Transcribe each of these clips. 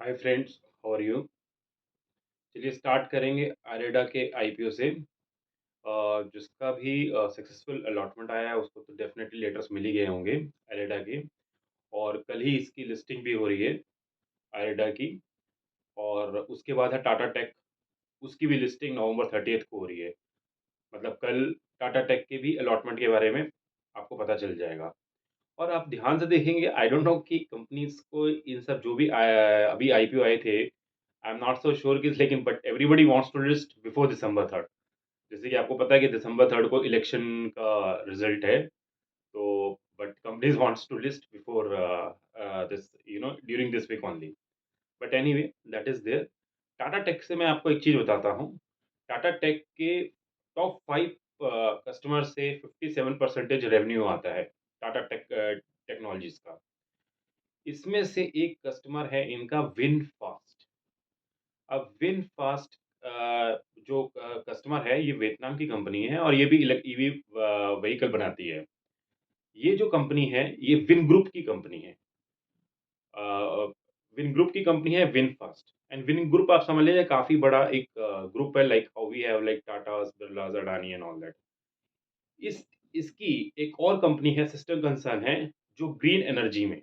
Hi friends, how are you. चलिए start करेंगे अरेडा के आईपीओ से। जिसका भी सक्सेसफुल अलॉटमेंट आया है उसको तो डेफिनेटली लेटर्स मिल ही गए होंगे अरेडा के। और कल ही इसकी लिस्टिंग भी हो रही है अरेडा की। और उसके बाद है टाटा टेक। उसकी भी लिस्टिंग नवंबर 30 को हो रही है। मतलब कल टाटा टेक के भी अलॉटमेंट के बारे में आपको पता चल जाएगा। और आप ध्यान से देखेंगे, आई डोंट नो कि कंपनीज को इन सब जो भी अभी आईपीओ आए थे, I am not so sure कि, लेकिन but everybody wants to list before December 3। जैसे कि आपको पता है कि December 3 को इलेक्शन का रिजल्ट है। तो but companies wants to list before this, during this week only. But anyway, that is there. Tata tech से मैं आपको एक चीज बताता हूँ। टाटा टेक के टॉप 5 कस्टमर से 57% रेवेन्यू आता है टाटा टेक टेक्नोलॉजीज का। इसमें से एक कस्टमर है इनका विन फास्ट। अब विन फास्ट जो कस्टमर है, ये वियतनाम की कंपनी है और ये भी ईवी व्हीकल बनाती है। ये जो कंपनी है ये विन ग्रुप की कंपनी है। विन ग्रुप की कंपनी है VinFast. And Vingroup आप समझ लीजिए काफी बड़ा एक ग्रुप है, like how we have like Tata, Birla, Adani and all that. इस इसकी एक और कंपनी है, सिस्टर कंसर्न है, जो ग्रीन एनर्जी में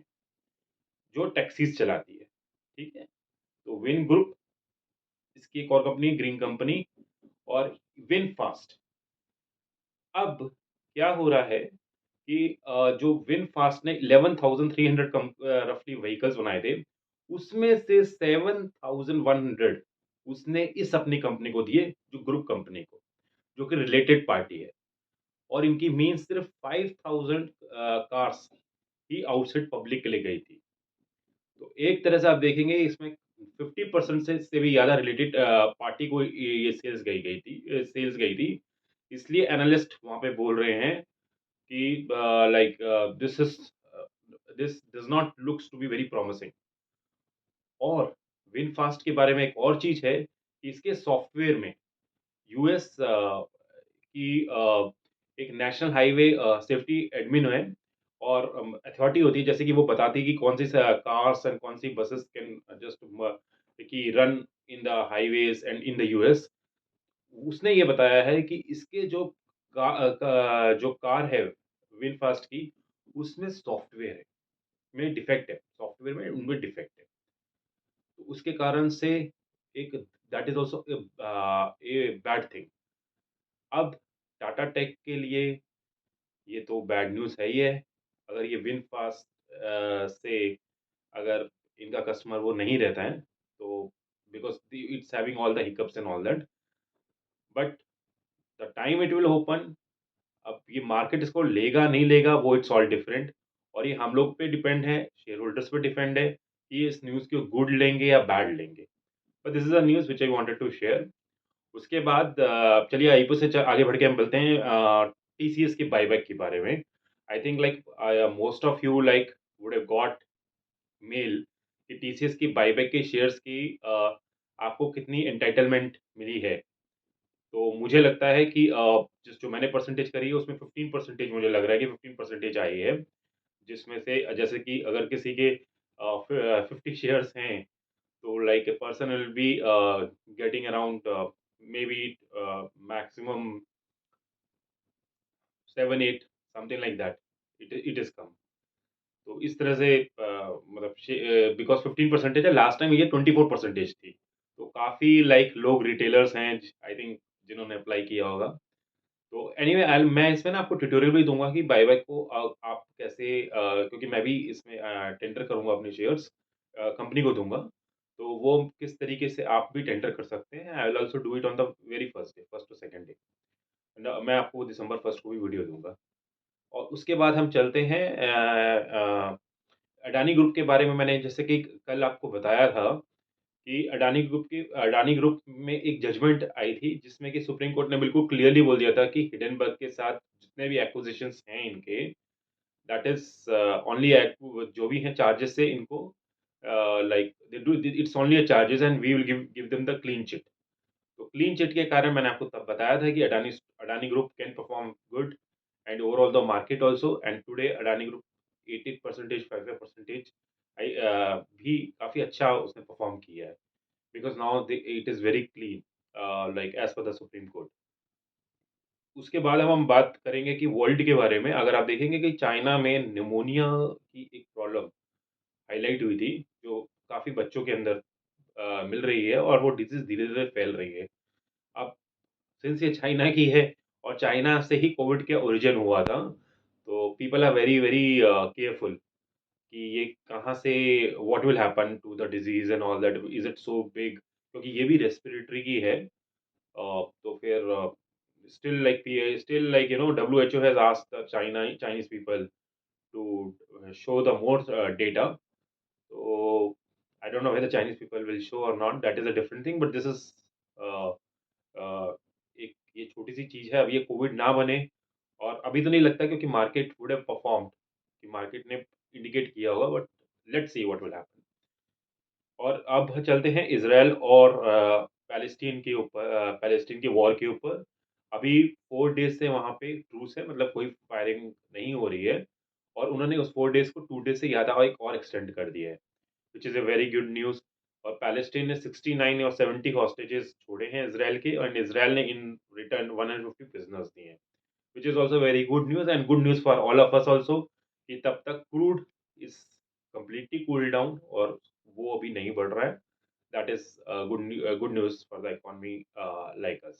जो टैक्सीज चलाती है। ठीक है। तो विन ग्रुप, इसकी एक और कंपनी ग्रीन कंपनी, और विन फास्ट। अब क्या हो रहा है कि जो विन फास्ट ने 11,300 रफली व्हीकल्स बनाए थे, उसमें से 7,100 उसने इस अपनी कंपनी को दिए, जो ग्रुप कंपनी को, जो कि रिलेटेड पार्टी है। और इनकी मीन सिर्फ 5,000 कार्स ही आउटसाइड पब्लिक के लिए गई थी। तो एक तरह से आप देखेंगे इसमें 50% से भी ज़्यादा रिलेटेड पार्टी को ये सेल्स गई थी। इसलिए एनालिस्ट वहाँ पे बोल रहे हैं कि like this does not looks to be very promising. और विनफास्ट के बारे में एक और चीज़ है कि इसके सॉफ्टवेयर में यूएस की एक नेशनल हाईवे सेफ्टी एडमिन है, और अथॉरिटी होती है, जैसे कि वो बताती है कि कौन सी कार्स एंड कौन सी बसेस कैन जस्ट कि run in the highways and in the US. उसने ये बताया है कि इसके जो जो कार है विनफास्ट की, उसमें सॉफ्टवेयर है में डिफेक्ट है, सॉफ्टवेयर में उनमें डिफेक्ट है। तो उसके कारण से एक that is also a bad thing. अब टाटा टेक के लिए ये तो बैड न्यूज़ है ही है। अगर ये विनफास्ट से अगर इनका कस्टमर वो नहीं रहता है, तो because it's having all the hiccups and all that, but the time it will open. अब ये मार्केट इसको लेगा नहीं लेगा, वो इट्स ऑल डिफरेंट। और ये हम लोग पे डिपेंड है, शेयर होल्डर्स पे डिपेंड है कि ये इस न्यूज़ को गुड लेंगे या बैड लेंगे। But this is a news which I wanted to share. उसके बाद चलिए आईपो से आगे बढ़ के हम बोलते हैं टीसीएस के बायबैक के बारे में। I think like most of you like would have got mail कि टीसीएस की बायबैक के शेयर्स की आपको कितनी एंटाइटलमेंट मिली है। तो मुझे लगता है कि जो मैंने परसेंटेज करी है उसमें 15% मुझे लग रहा है कि 15% आई है। जिसमें से जैसे कि अगर किसी के 50 शेयर्स हैं, तो like a person will be getting around maybe maximum 7 8, something like that, it is come। तो इस तरह से मतलब बिकॉज 15% है, लास्ट टाइम ये 24% थी। तो काफी लाइक लोग रिटेलर्स हैं, आई थिंक, जिन्होंने अप्लाई किया होगा। तो एनीवे मैं इसमें ना आपको ट्यूटोरियल भी दूंगा कि बायबैक को आप कैसे क्योंकि मैं भी इसमें टेंडर करूंगा अपने शेयर्स, कंपनी को दूंगा। तो वो किस तरीके से आप भी टेंडर कर सकते हैं। I will also do it on the very first day, first to second day. मैं आपको December 1 को भी वीडियो दूंगा। और उसके बाद हम चलते हैं अडानी ग्रुप के बारे में। मैंने जैसे कि कल आपको बताया था कि अडानी ग्रुप में एक जजमेंट आई थी, जिसमें कि सुप्रीम कोर्ट ने बिल्कुल क्लियरली बोल दिया था कि हिडेनबर्ग के साथ जितने भी एक्विजिशंस हैं इनके, दैट इज ओनली जो भी हैं चार्जेस से इनको, like they do it's only a charges and we will give give them the clean chit. तो क्लीन चिट के कारण मैंने आपको तब बताया था कि Adani Adani group can perform good and overall the market also. And today Adani group 80%, 55% भी काफ़ी अच्छा उसने परफ़ॉर्म किया है, because now the it is very clean like as per the Supreme Court. उसके बाद अब हम बात करेंगे कि वर्ल्ड के बारे में, अगर आप देखेंगे कि चाइना में निमोनिया की एक प्रॉब्लम हाइलाइट हुई थी, जो काफ़ी बच्चों के अंदर मिल रही है और वो डिज़ीज़ धीरे-धीरे फैल रही है। अब सिंस ये चाइना की है और चाइना से ही कोविड का ओरिजिन हुआ था, तो people are very, very careful कि ये कहाँ से what will happen to the disease and all that, is it so big? क्योंकि ये भी रेस्पिरेटरी की है। तो फिर still like, WHO has asked the Chinese people to show the more data. So I don't know whether Chinese people will show or not. That is a different thing. But this is uh, एक ये छोटी सी चीज है। अब ये Covid ना बने, और अभी तो नहीं लगता, क्योंकि मार्केट वुड हैव परफॉर्म्ड, कि मार्केट ने इंडिकेट किया होगा, but let's see what will happen. और अब चलते हैं इज़राइल और पैलेस्टीन के ऊपर, पैलेस्टीन की वॉर के ऊपर। अभी 4 डेज़ से वहाँ पे ट्रूस है, मतलब कोई फायरिंग नहीं हो रही है, और उन्होंने उस 4 डेज़ को 2 डेज़ से ज़्यादा एक और एक्सटेंड कर दिया है, which is a very good news. और पैलेस्टीन ने 69 और 70 हॉस्टेजेस छोड़े हैं इज़राइल के, एंड इज़राइल ने इन रिटर्न 150 प्रिजनर्स दिए हैं, which is also very good news, and good news for all of us also, कि तब तक crude is completely cooled down और वो अभी नहीं बढ़ रहा है। That is good news for the economy like us.